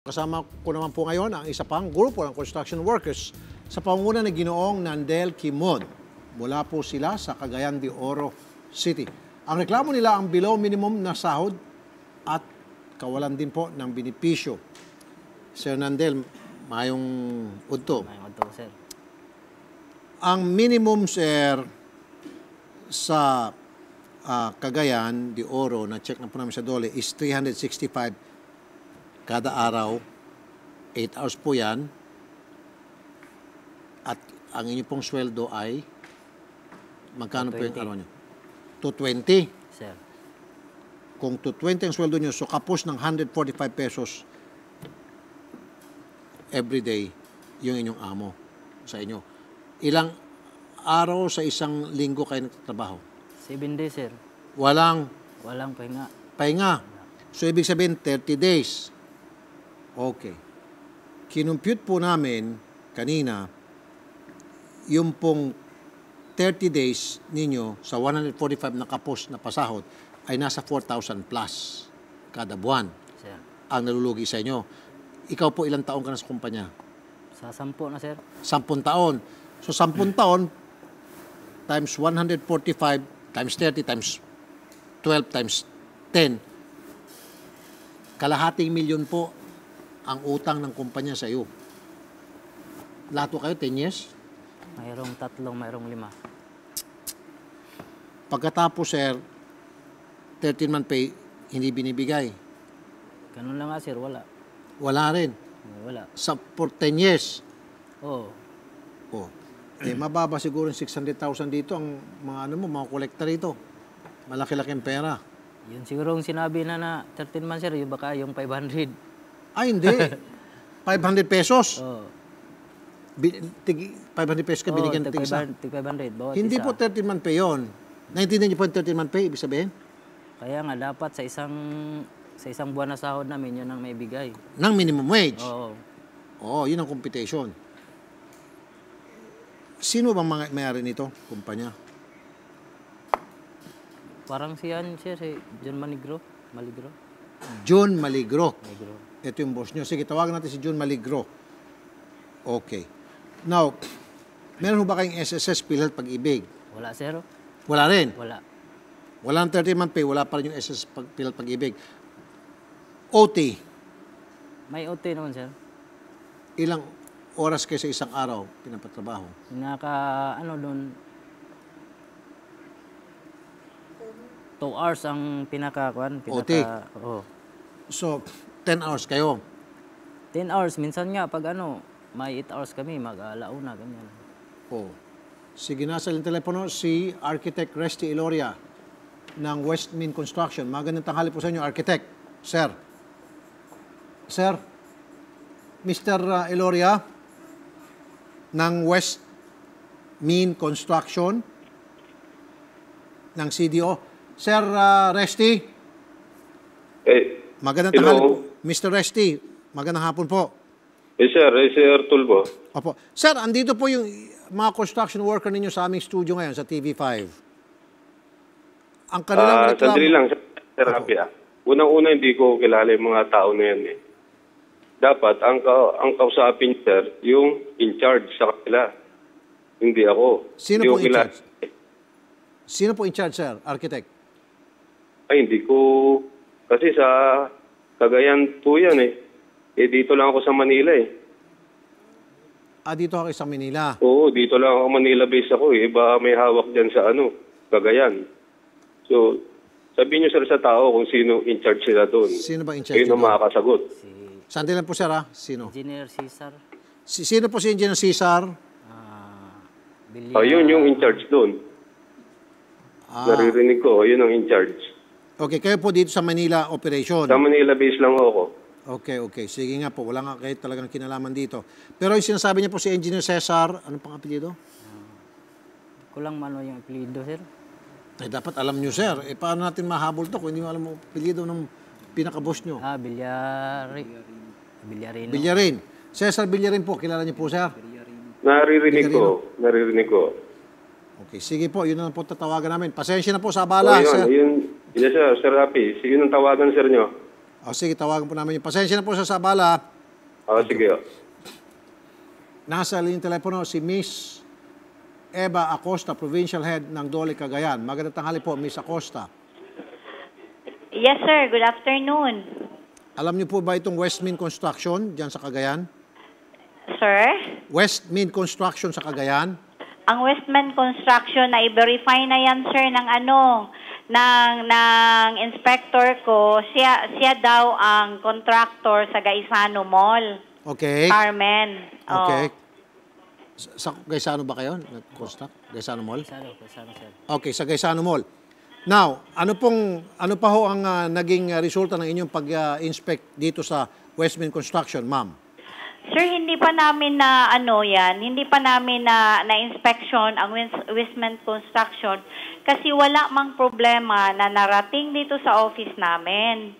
Kasama ko naman po ngayon ang isa pang grupo ng construction workers sa pangunguna ni Ginoong Nandel Quimon. Mula po sila sa Cagayan de Oro City. Ang reklamo nila ang below minimum na sahod at kawalan din po ng benepisyo. Sir Nandel, mayong udto. Mayong udto, sir. Ang minimum, sir, sa Cagayan de Oro, na-check na po namin sa Dole, is 365 kada araw, 8 hours po yan. At ang inyo pong sweldo ay, magkano po yung araw nyo? 220. Sir. Kung 220 ang sweldo nyo, so kapos ng 145 pesos every day yung inyong amo sa inyo. Ilang araw sa isang linggo kayo nagtatrabaho? 7 days, sir. Walang pahinga. Pahinga. So, ibig sabihin, 30 days. Okay. Kinumpute po namin kanina yung pong 30 days ninyo sa 145 na kapos na pasahod ay nasa 4,000 plus kada buwan. Sir. Ang nalulugi sa inyo. Ikaw po ilang taon ka na sa kumpanya? Sa 10 na, sir. 10 taon. So, 10 taon times 145 times 30 times 12 times 10, kalahating milyon po ang utang ng kumpanya sa iyo. Lahat po kayo, 10 years? Mayroong 3, mayroong 5. Pagkatapos, sir, 13-month pay, hindi binibigay. Ganun lang nga, sir. Wala. Wala rin. Wala. For 10 years. Oo. Oh. Eh, mababa siguro yung 600,000 dito ang mga mga kolekta rito. Malaki-laking pera. Yun siguro yung sinabi na 13 months, sir. Yung baka yung 500. Ay, hindi. 500 pesos. Oo. 500 pesos ka binigyan ng tig-isa. 500. Bawat Hindi isa. po 13-month pay yun. Naintindihan niyo po yung 13-month pay, ibig sabihin? Kaya nga, dapat sa isang buwan na sahod namin, yun ang may bigay. Ng minimum wage? Oo. Oo, yun ang computation. Sino bang may-ari nito, kumpanya? Parang siyan, sir, si John Maligro. John Maligro. Ito yung boss nyo. Sige, tawagan natin si John Maligro. Okay. Now, meron ba kayong SSS, PhilHealth, Pag-ibig? Wala, sir. Wala rin? Wala. Wala ng 30-month pay, wala pa rin yung SSS, PhilHealth, Pag-ibig. OT? May OT naman, sir. Ilang oras kayo sa isang araw pinapatrabaho? Doon, 2 hours ang OT? Oo. So, 10 hours kayo? 10 hours. Minsan nga, pag may 8 hours kami, mag-alauna, ganyan. Oh. Sige, nasa yung telepono si Architect Resty Iloria ng Westmean Construction. Magandang tanghali po sa inyo, Architect. Sir. Sir, Mr. Iloria ng Westmean Construction ng CDO. Sir Resty. Magandang tanghali po. Mr. Resty, magandang hapon po. Sir. Sir Tulbo. Opo. Sir, andito po yung mga construction worker ninyo sa aming studio ngayon sa TV5. Ang kanilang reklamo... Sandali lang, Sir Rafi. Unang-una, hindi ko kilala yung mga tao na yan. Dapat, ang kausapin, sir, yung in charge sa kanila. Hindi ako. Sino po in charge? Sino po in charge, sir? Architect? Ay, hindi ko... Kasi sa Cagayan po yan dito lang ako sa Manila Dito ako sa Manila? Oo, dito lang ako. Manila-based ako Iba may hawak dyan sa Cagayan. So, sabihin niyo sir sa tao kung sino in charge sila doon. Sino ba in charge? Sino makakasagot? Sandali lang po, sir, ha? Sino? Engineer Cesar. Sino po si Engineer Cesar? Yun yung in charge doon. Naririnig ko, yun ang in charge. Okay, kayo po dito sa Manila operation? Sa Manila base lang ako. Okay. Sige nga po, wala nga kayo talagang kinalaman dito. Pero yung sinasabi niya po si Engineer Cesar, anong pang apelyido? Kulang mano yung apelyido, sir. Dapat alam niyo, sir. Paano natin mahabol to kung hindi mo alam mo apelyido ng pinaka-boss niyo? Villarin. Cesar Villarin po, kilala niyo po, sir? Naririnig ko. Okay, sige po, yun na po tatawagan namin. Pasensya na po sa abala, sir. Yes, sir. Sir Rafi, sige nang tawagan, sir nyo. O sige, tawagan po namin yung pasensya na po sa sabala. Sige. Nasa linyang telepono si Miss Eva Acosta, Provincial Head ng Dole, Cagayan. Magandang tanghali po, Miss Acosta. Yes, sir. Good afternoon. Alam niyo po ba itong Westmin Construction dyan sa Cagayan? Sir? Westmin Construction sa Cagayan? Ang Westman Construction, na i-verify na yan, sir, ng inspector ko. Siya daw ang contractor sa Gaisano Mall. Okay. Carmen. Okay. Sa Gaisano ba kayo? Nag-construct? Gaisano Mall? Sir. Okay, sa Gaisano Mall. Now, ano pa ho ang naging resulta ng inyong pag-inspect dito sa Westmin Construction, ma'am? Sir, hindi pa namin hindi pa namin na-inspection ang Westman Construction kasi wala mang problema na narating dito sa office namin.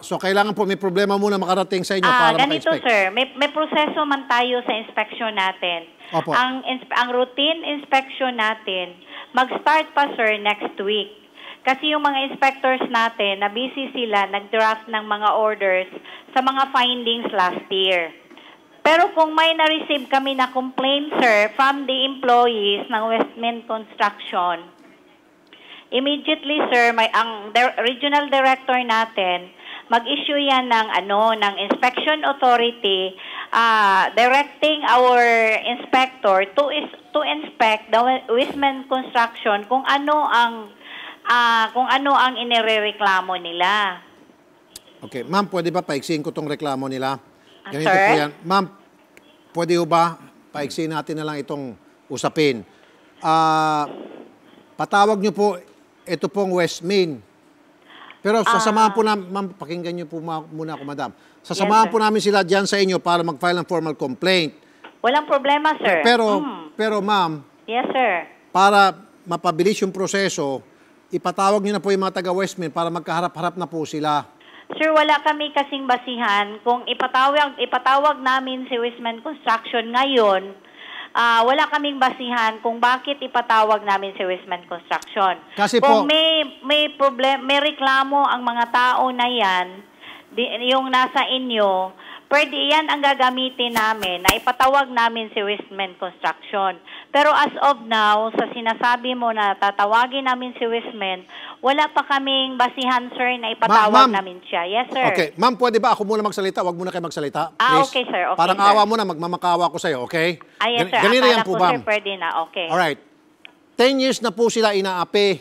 So kailangan po may problema muna makarating sa inyo para ganito, maka-inspect. sir, may proseso man tayo sa inspection natin. Opo. Ang routine inspection natin, mag-start pa, sir, next week. Kasi yung mga inspectors natin, na busy sila, nag-draft ng mga orders sa mga findings last year. Pero kung may na-receive kami na complaint, sir, from the employees ng Westman Construction, immediately, sir, ang regional director natin, mag-issue yan ng inspection authority, directing our inspector to inspect the Westman Construction kung ano ang inirereklamo nila. Okay, ma'am, pwede ba paiksin ko tong reklamo nila? Ganito Sir? po yan. Ma'am, pwede ba paiksin natin na lang itong usapin? Patawag nyo po ito pong Westmin. Pero sasamahan po namin, ma'am, pakinggan nyo po muna ako, madam. Sasamahan po namin sila dyan sa inyo para mag-file ng formal complaint. Walang problema, sir. Pero ma'am, Yes, sir. para mapabilis yung proseso, ipatawag nyo na po yung mga taga-Westmin para magkaharap-harap na po sila. Sir, wala kami kasing basihan. Kung ipatawag namin si Westman Construction ngayon, wala kaming basihan kung bakit ipatawag namin si Westman Construction. Kasi kung po, may reklamo ang mga tao na yan, yung nasa inyo, pwede yan ang gagamitin namin na ipatawag namin si Westman Construction. Pero as of now, sa sinasabi mo na tatawagin namin si Westman, wala pa kaming basihan, sir, na ipatawag namin siya. Yes, sir. Okay. Ma'am, pwede ba ako muna magsalita? Huwag muna kayo magsalita. Please. Okay, sir. Okay, parang sir. awa mo na, magmamakawa ko sa'yo, okay? Yes, sir. Ganito yan Akala po, ko, ma'am. sir, pwede na. Okay. Alright. 10 years na po sila inaapi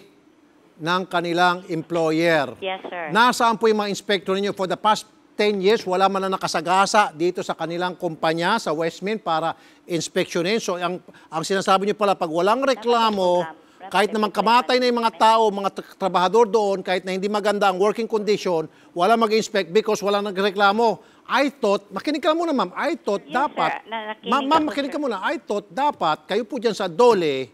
ng kanilang employer. Yes, sir. Nasaan po yung mga inspector ninyo for the past 10 years, wala man na nakasagasa dito sa kanilang kumpanya sa Westmin para inspeksyonin. So, ang sinasabi nyo pala, pag walang reklamo, kahit naman kamatay na yung mga tao, mga trabahador doon, kahit na hindi maganda ang working condition, wala mag-inspect because wala nagreklamo. I thought, makinig ka muna, ma'am, I thought Yes, dapat, sir. ma'am, makinig ka muna, I thought dapat, kayo po dyan sa Dole,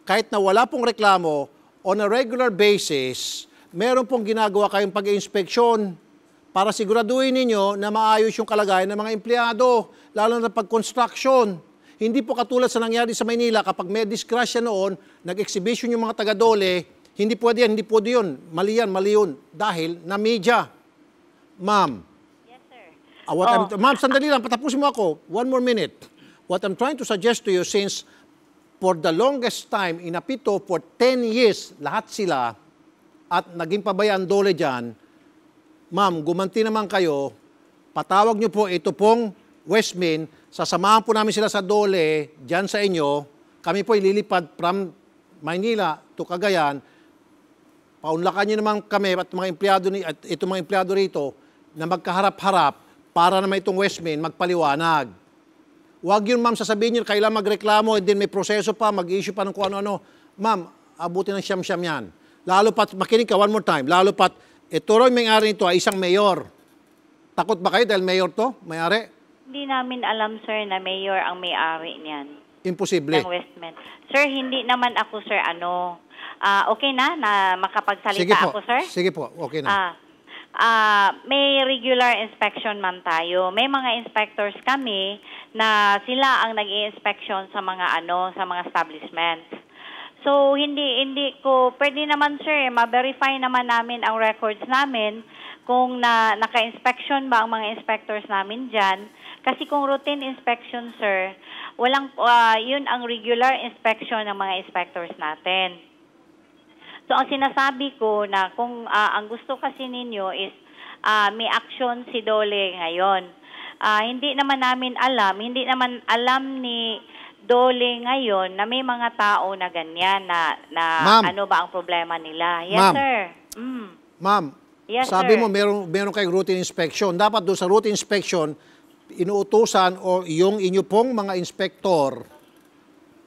kahit na wala pong reklamo, on a regular basis, meron pong ginagawa kayong pag-inspeksyon para siguraduhin ninyo na maayos yung kalagayan ng mga empleyado, lalo na pag-construction. Hindi po katulad sa nangyari sa Maynila, kapag may disgrasya noon, nag-exhibition yung mga taga-Dole, hindi pwede yan, hindi pwede yun. Mali yan, mali yun. Dahil na media. Ma'am. Yes, sir. Ma'am, sandali lang, patapusin mo ako. One more minute. What I'm trying to suggest to you, since for the longest time, inapito for 10 years, lahat sila, at naging pabayaan Dole dyan, ma'am, gumanti naman kayo, patawag nyo po ito pong Westmin, sasamahan po namin sila sa Dole, dyan sa inyo, kami po ililipad from Maynila to Cagayan, paunlakan nyo naman kami at mga empleyado rito na magkaharap-harap para naman itong Westmin magpaliwanag. Huwag yun, ma'am, sasabihin nyo, kailangan magreklamo, and then may proseso pa, mag-issue pa ng kung ano-ano. Ma'am, abutin ng siyam-siyam yan. Lalo pat, makinig ka one more time, lalo pat, ito rin may-ari nito ay isang mayor. Takot ba kayo dahil mayor to? May-ari? Hindi namin alam, sir, na mayor ang may-ari niyan. Imposible. Ng Westman. Sir, hindi naman ako, sir, okay na makapagsalita Sige po. ako, sir? Sige po, okay na. May regular inspection man tayo. May mga inspectors kami na sila ang nag-i-inspection sa mga sa mga establishments. So, hindi ko, pwede naman, sir, ma-verify naman namin ang records namin kung naka-inspection ba ang mga inspectors namin dyan. Kasi kung routine inspection, sir, yun ang regular inspection ng mga inspectors natin. So, ang sinasabi ko na kung ang gusto kasi ninyo is may action si Dole ngayon. Hindi naman alam ni Dole ngayon na may mga tao na ganyan na ano ba ang problema nila. Yes, sir. Ma'am, Yes, sabi sir. mo meron kayong routine inspection. Dapat doon sa routine inspection, inuutusan o yung inyo pong mga inspektor,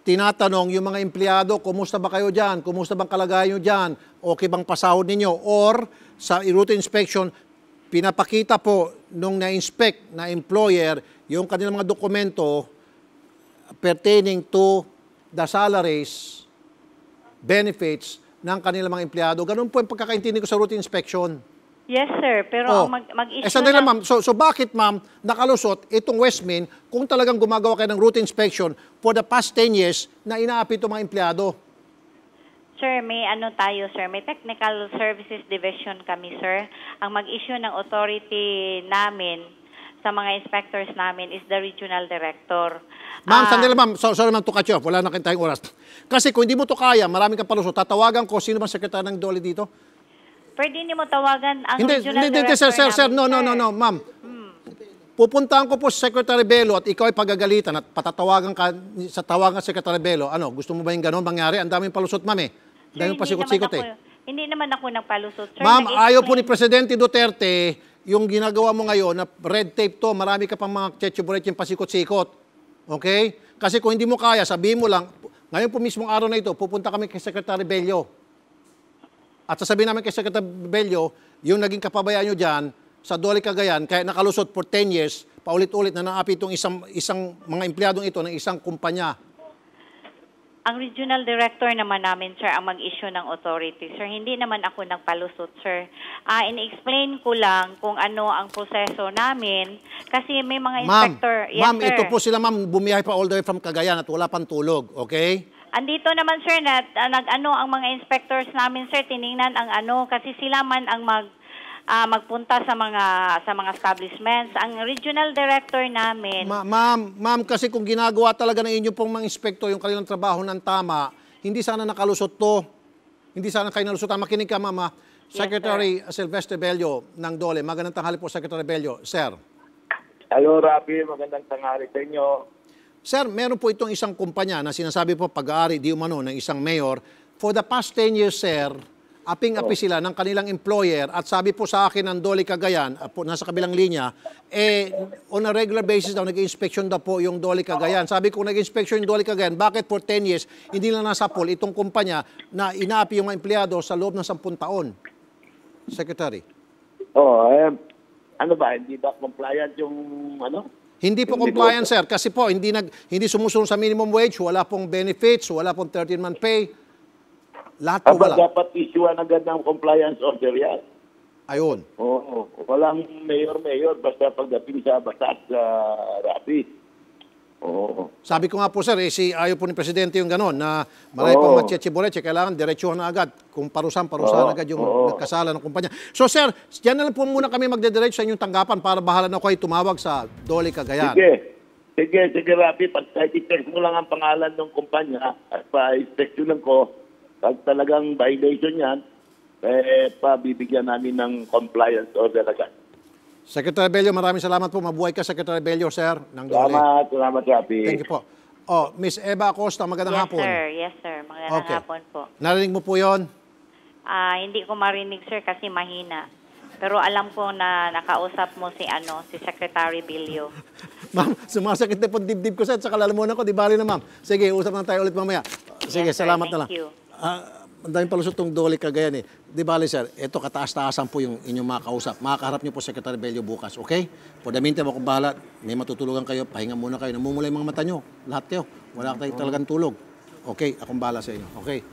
tinatanong yung mga empleyado, kumusta ba kayo dyan? Kumusta bang kalagayan nyo dyan? Okay bang pasahod ninyo? Or sa routine inspection, pinapakita po nung na-inspect na employer yung kanilang mga dokumento pertaining to the salaries, benefits ng kanilang mga empleyado. Ganun po yung pagkakaintindi ko sa routine inspection. Yes, sir. Pero ang mag-issue sandali lang, ma'am. So bakit, ma'am, nakalusot itong Westmin kung talagang gumagawa kayo ng routine inspection for the past 10 years na inaapi itong mga empleyado? Sir, may tayo, sir. May technical services division kami, sir. Ang mag-issue ng authority namin sa mga inspectors namin is the regional director. Ma'am, sandali lang, ma'am. Sorry, ma'am, to cut you off. Wala na tayong oras. Kasi kung hindi mo to kaya, maraming kang palusot. Tatawagan ko, sino bang sekretary ng Dole dito? Pwede niyo mo tawagan ang regional Hindi, director sir. namin, No, ma'am. Pupuntahan ko po si Secretary Bello at ikaw ay pagagalitan at patatawagan ka sa tawagan si Secretary Bello. Ano, gusto mo ba yung gano'n mangyari? Ang daming palusot, ma'am eh. Ang daming pasikot-sikot eh. Hindi naman ako nagpalusot, sir. Ma'am, ayaw po ni Presidente Duterte yung ginagawa mo ngayon na red tape to, marami ka pang mga chechiburet yung pasikot-sikot. Okay? Kasi kung hindi mo kaya, sabihin mo lang, ngayon po mismong araw na ito, pupunta kami kay Secretary Bello. At sasabihin namin kay Secretary Bello, yung naging kapabayaan nyo dyan, sa Dole Cagayan, kaya nakalusot for 10 years, paulit-ulit na naapi itong isang mga empleyadong ito ng isang kumpanya. Ang regional director naman namin, sir, ang mag-issue ng authority. Sir, hindi naman ako nagpalusot, sir. In-explain ko lang kung ano ang proseso namin kasi may mga inspector. Ma'am, ito po sila, ma'am, bumiyahe pa all the way from Cagayan at wala pang tulog, okay? Andito naman, sir, ang mga inspectors namin, sir, tiningnan ang kasi sila man ang magpunta sa mga establishments. Ang regional director namin. Ma'am, kasi kung ginagawa talaga ng inyo pong mga inspektor yung kanilang trabaho ng tama, hindi sana nakalusot to. Hindi sana kayo nalusotan. Makinig ka, ma'am. Secretary Sylvester Bello ng Dole. Magandang tanghali po, Secretary Bello. Sir. Hello, Rafi. Magandang tanghali sa inyo. Sir, meron po itong isang kumpanya na sinasabi po pag-aari di umano ng isang mayor. For the past 10 years, sir, aping-api sila ng kanilang employer at sabi po sa akin ng Dole Cagayan, nasa kabilang linya, on a regular basis daw, nag-inspection daw po yung Dole Cagayan. Sabi ko, nag-inspection yung Dole Cagayan, bakit for 10 years hindi lang nasa pool itong kumpanya na inaapi yung mga empleyado sa loob ng 10 taon? Secretary. Ano ba, hindi ba compliant yung Hindi po compliant, sir, kasi po hindi sumusunod sa minimum wage, wala pong benefits, wala pong 13-month pay. Lahat po wala. Dapat issuean agad ng compliance order yan. Ayun. Oo. Walang mayor, basta pagdating sa batas Rafi. Oo. Sabi ko nga po, sir, ayaw po ni Presidente yung gano'n na marami pang matchechiboreche, kailangan diretsuhan na agad. Kung parusahan agad yung nagkasala ng kumpanya. So, sir, dyan na lang po muna kami magdediretso sa inyong tanggapan para bahala na kayo tumawag sa Dole Cagayan. Sige, Rafi. Pag-text mo lang ang pangalan ng kumpanya at pa-inspectionan ko, pag talagang violation yan, pabibigyan namin ng compliance order agad. Secretary Bello, maraming salamat po. Mabuhay ka, Secretary Bello, sir, ng Dole. Salamat, Rafi. Thank you po. Miss Eva Acosta, magandang hapon. Yes, sir. Magandang hapon po. Narinig mo po yon? Hindi ko marinig, sir, kasi mahina. Pero alam ko na nakausap mo si Secretary Bello. Ma'am, sumasakit na po dibdib ko, sir. Sa kalalamunan ko, di bali na, ma'am. Sige, usap na tayo ulit mamaya. Sige, Yes, sir. salamat na lang. Thank you. Ang daming palusot itong Dole Cagayan eh. Di bali, sir, ito kataas-taasan po yung inyong mga kausap. Makakaharap niyo po Secretary Bello bukas, okay? For the meantime, ako bahala. May matutulugan kayo, pahinga muna kayo. Namumula yung mga mata nyo. Lahat kayo. Wala kayo talagang tulog. Okay, akong bahala sa inyo. Okay?